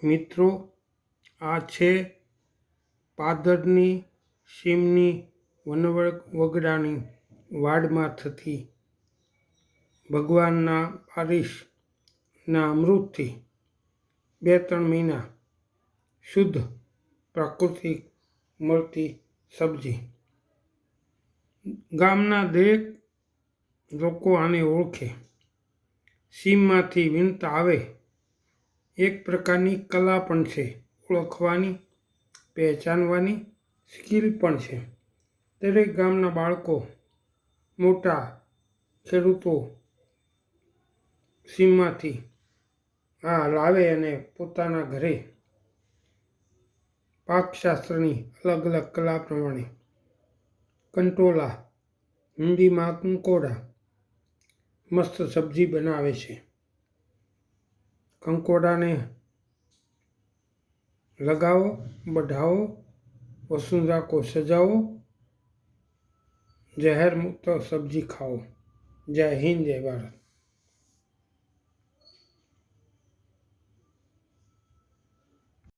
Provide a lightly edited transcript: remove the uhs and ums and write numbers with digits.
મિત્રો, આ છે પાદરની સીમની વનવગડાની વાડમાં થતી ભગવાનના બારિશના અમૃતથી 2-3 મહિના શુદ્ધ પ્રાકૃતિક મળતી સબ્જી. ગામના દરેક લોકો આને ઓળખે. સીમમાંથી વીણતા આવે. એક પ્રકારની કલા પણ છે, ઓળખવાની, પહેચાનવાની સ્કિલ પણ છે. દરેક ગામના બાળકો, મોટા, ખેડૂતો સીમમાંથી આ લાવે અને પોતાના ઘરે પાકશાસ્ત્રની અલગ અલગ કલા પ્રમાણે કંટોલા, હિન્દીમાં કંકોડા, મસ્ત સબ્જી બનાવે છે. કંકોડાને લગાવો, બઢાવો, વસુંધરા કો સજાવો, ઝેર મુક્ત સબ્જી ખાઓ. જય હિન્દ, જય ભારત.